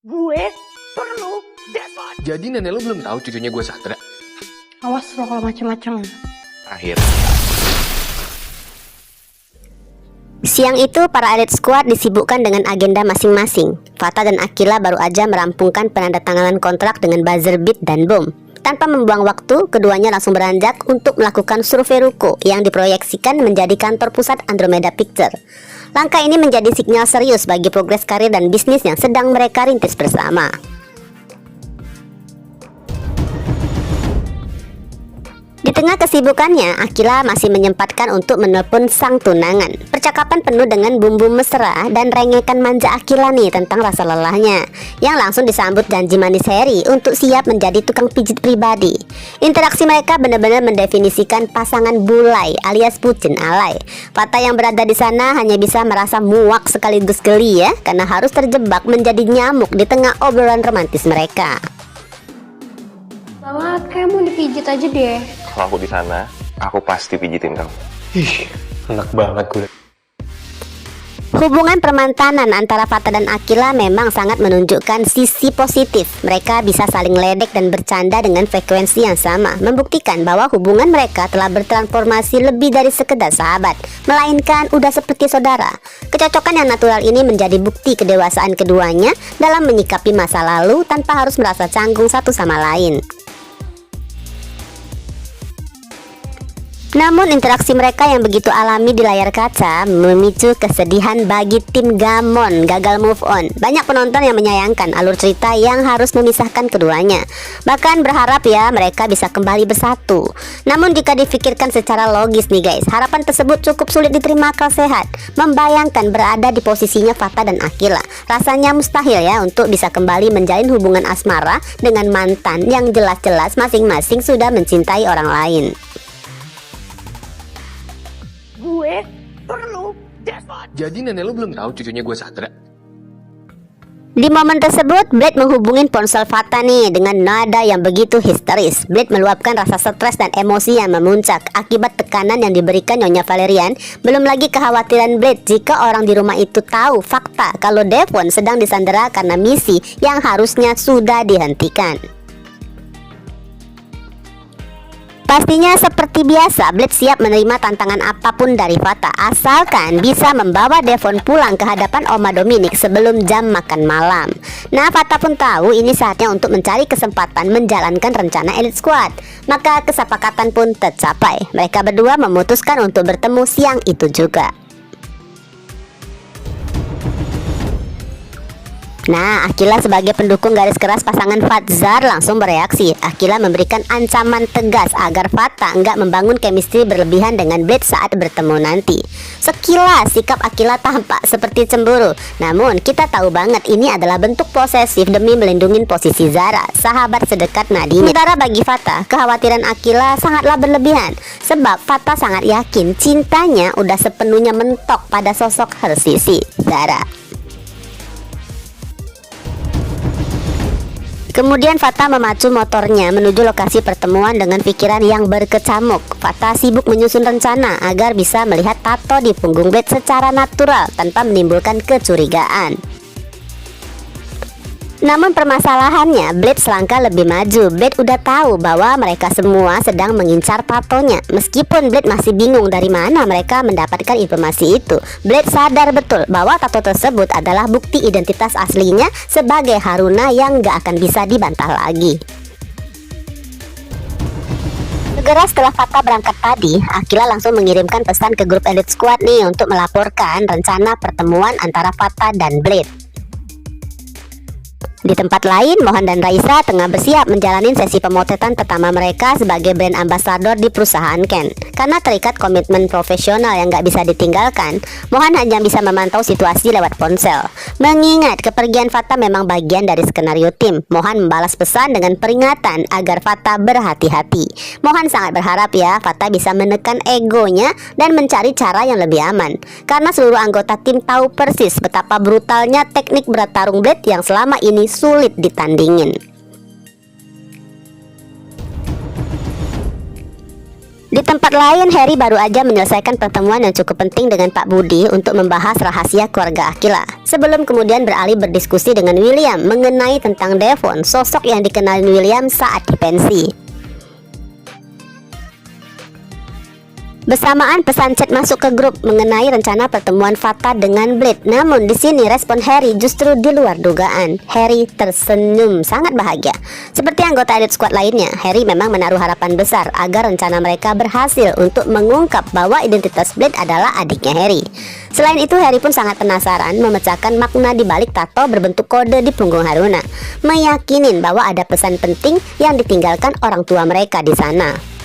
Gue perlu Devon. Jadi nenek lu belum tahu cucunya gue Sandra? Awas lo kalau macem-macem. Akhir. Siang itu, para elit squad disibukkan dengan agenda masing-masing. Fata dan Akila baru aja merampungkan penandatanganan kontrak dengan buzzer beat dan bom. Tanpa membuang waktu, keduanya langsung beranjak untuk melakukan survei ruko yang diproyeksikan menjadi kantor pusat Andromeda Picture. Langkah ini menjadi sinyal serius bagi progres karir dan bisnis yang sedang mereka rintis bersama. Di tengah kesibukannya, Akila masih menyempatkan untuk menelpon sang tunangan. Percakapan penuh dengan bumbu mesra dan rengekan manja Akila nih tentang rasa lelahnya, yang langsung disambut janji manis Harry untuk siap menjadi tukang pijit pribadi. Interaksi mereka benar-benar mendefinisikan pasangan bulai alias bucin alay. Fata yang berada di sana hanya bisa merasa muak sekaligus geli ya, karena harus terjebak menjadi nyamuk di tengah obrolan romantis mereka. Banget, kayak mau dipijit aja deh. Kalau aku di sana, aku pasti pijitin kamu. Ih, enak banget gue. Hubungan permantanan antara Fata dan Akila memang sangat menunjukkan sisi positif. Mereka bisa saling ledek dan bercanda dengan frekuensi yang sama, membuktikan bahwa hubungan mereka telah bertransformasi lebih dari sekedar sahabat, melainkan udah seperti saudara. Kecocokan yang natural ini menjadi bukti kedewasaan keduanya dalam menyikapi masa lalu tanpa harus merasa canggung satu sama lain. Namun interaksi mereka yang begitu alami di layar kaca memicu kesedihan bagi tim Gamon gagal move on. Banyak penonton yang menyayangkan alur cerita yang harus memisahkan keduanya, bahkan berharap ya mereka bisa kembali bersatu. Namun jika difikirkan secara logis nih guys, harapan tersebut cukup sulit diterima akal sehat. Membayangkan berada di posisinya Fata dan Akila, rasanya mustahil ya untuk bisa kembali menjalin hubungan asmara dengan mantan yang jelas-jelas masing-masing sudah mencintai orang lain. Gue perlu Devon. Jadi nenek lu belum tahu cucunya gue Sandra? Di momen tersebut, Blade menghubungin ponsel Fata nih dengan nada yang begitu histeris. Blade meluapkan rasa stres dan emosi yang memuncak akibat tekanan yang diberikan Nyonya Valerian. Belum lagi kekhawatiran Blade jika orang di rumah itu tahu fakta kalau Devon sedang disandera karena misi yang harusnya sudah dihentikan. Pastinya seperti biasa, Blade siap menerima tantangan apapun dari Fata, asalkan bisa membawa Devon pulang ke hadapan Oma Dominic sebelum jam makan malam. Nah, Fata pun tahu ini saatnya untuk mencari kesempatan menjalankan rencana Elite Squad. Maka kesepakatan pun tercapai. Mereka berdua memutuskan untuk bertemu siang itu juga. Nah, Akila sebagai pendukung garis keras pasangan Fatzar langsung bereaksi. Akila memberikan ancaman tegas agar Fata enggak membangun chemistry berlebihan dengan Blade saat bertemu nanti. Sekilas sikap Akila tampak seperti cemburu, namun kita tahu banget ini adalah bentuk posesif demi melindungi posisi Zara, sahabat sedekat nadinya. Sementara bagi Fata, kekhawatiran Akila sangatlah berlebihan, sebab Fata sangat yakin cintanya udah sepenuhnya mentok pada sosok Hersisi, Zara. Kemudian Fata memacu motornya menuju lokasi pertemuan dengan pikiran yang berkecamuk. Fata sibuk menyusun rencana agar bisa melihat tato di punggung Blade secara natural tanpa menimbulkan kecurigaan. Namun permasalahannya, Blade selangkah lebih maju. Blade udah tahu bahwa mereka semua sedang mengincar tatonya. Meskipun Blade masih bingung dari mana mereka mendapatkan informasi itu, Blade sadar betul bahwa tato tersebut adalah bukti identitas aslinya sebagai Haruna yang gak akan bisa dibantah lagi. Segera setelah Fata berangkat tadi, Akila langsung mengirimkan pesan ke grup Elite Squad nih untuk melaporkan rencana pertemuan antara Fata dan Blade. Di tempat lain, Mohan dan Raisa tengah bersiap menjalani sesi pemotretan pertama mereka sebagai brand ambassador di perusahaan Ken. Karena terikat komitmen profesional yang gak bisa ditinggalkan, Mohan hanya bisa memantau situasi lewat ponsel. Mengingat kepergian Fata memang bagian dari skenario tim, Mohan membalas pesan dengan peringatan agar Fata berhati-hati. Mohan sangat berharap ya Fata bisa menekan egonya dan mencari cara yang lebih aman. Karena seluruh anggota tim tahu persis betapa brutalnya teknik bertarung Blade yang selama ini sulit ditandingin. Di tempat lain, Harry baru aja menyelesaikan pertemuan yang cukup penting dengan Pak Budi untuk membahas rahasia keluarga Akila. Sebelum kemudian beralih berdiskusi dengan William mengenai tentang Devon, sosok yang dikenalin William saat di pensi. Bersamaan pesan chat masuk ke grup mengenai rencana pertemuan Fata dengan Blade. Namun di sini respon Harry justru di luar dugaan. Harry tersenyum sangat bahagia. Seperti anggota Elite Squad lainnya, Harry memang menaruh harapan besar agar rencana mereka berhasil untuk mengungkap bahwa identitas Blade adalah adiknya Harry. Selain itu, Harry pun sangat penasaran memecahkan makna di balik tato berbentuk kode di punggung Haruna, meyakinin bahwa ada pesan penting yang ditinggalkan orang tua mereka di sana.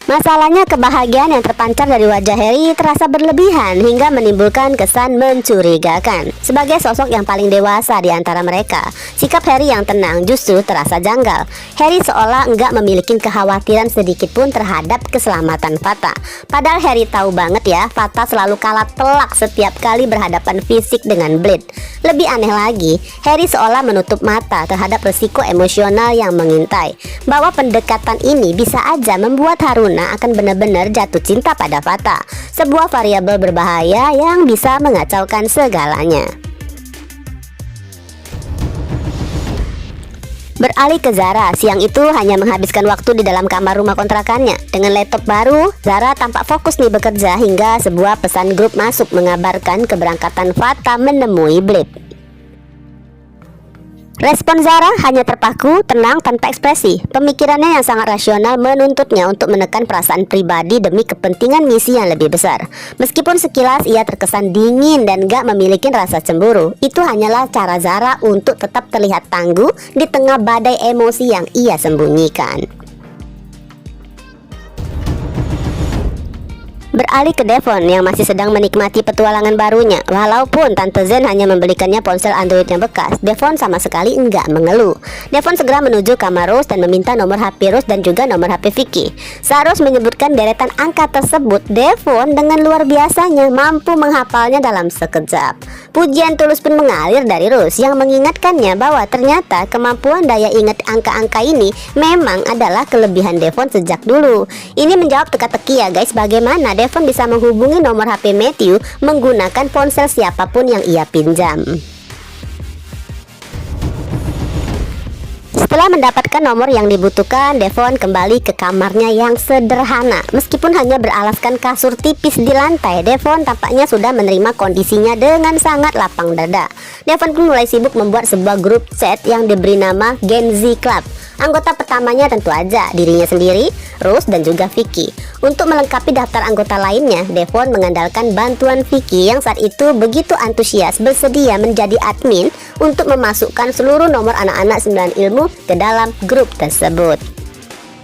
Masalahnya, kebahagiaan yang terpancar dari wajah Harry terasa berlebihan hingga menimbulkan kesan mencurigakan. Sebagai sosok yang paling dewasa di antara mereka, sikap Harry yang tenang justru terasa janggal. Harry seolah enggak memiliki kekhawatiran sedikit pun terhadap keselamatan Fata. Padahal Harry tahu banget ya, Fata selalu kalah telak setiap kali berhadapan fisik dengan Blade. Lebih aneh lagi, Harry seolah menutup mata terhadap resiko emosional yang mengintai, bahwa pendekatan ini bisa aja membuat Haruna akan benar-benar jatuh cinta pada Fata, sebuah variabel berbahaya yang bisa mengacaukan segalanya. Beralih ke Zara, siang itu hanya menghabiskan waktu di dalam kamar rumah kontrakannya. Dengan laptop baru, Zara tampak fokus nih bekerja hingga sebuah pesan grup masuk mengabarkan keberangkatan Fata menemui Blade. Respon Zara hanya terpaku, tenang, tanpa ekspresi. Pemikirannya yang sangat rasional menuntutnya untuk menekan perasaan pribadi demi kepentingan misi yang lebih besar. Meskipun sekilas ia terkesan dingin dan gak memiliki rasa cemburu, itu hanyalah cara Zara untuk tetap terlihat tangguh di tengah badai emosi yang ia sembunyikan. Beralih ke Devon yang masih sedang menikmati petualangan barunya. Walaupun Tante Zen hanya membelikannya ponsel Android yang bekas, Devon sama sekali enggak mengeluh. Devon segera menuju kamar Rose dan meminta nomor HP Rose dan juga nomor HP Vicky. Saat Rose menyebutkan deretan angka tersebut, Devon dengan luar biasanya mampu menghafalnya dalam sekejap. Pujian tulus pun mengalir dari Rose yang mengingatkannya bahwa ternyata kemampuan daya ingat angka-angka ini memang adalah kelebihan Devon sejak dulu. Ini menjawab teka-teki ya guys, bagaimana Devon bisa menghubungi nomor HP Matthew menggunakan ponsel siapapun yang ia pinjam. Setelah mendapatkan nomor yang dibutuhkan, Devon kembali ke kamarnya yang sederhana. Meskipun hanya beralaskan kasur tipis di lantai, Devon tampaknya sudah menerima kondisinya dengan sangat lapang dada. Devon pun mulai sibuk membuat sebuah grup chat yang diberi nama Gen Z Club. Anggota pertamanya tentu aja dirinya sendiri, Rose dan juga Vicky. Untuk melengkapi daftar anggota lainnya, Devon mengandalkan bantuan Vicky yang saat itu begitu antusias bersedia menjadi admin untuk memasukkan seluruh nomor anak-anak 9 ilmu ke dalam grup tersebut.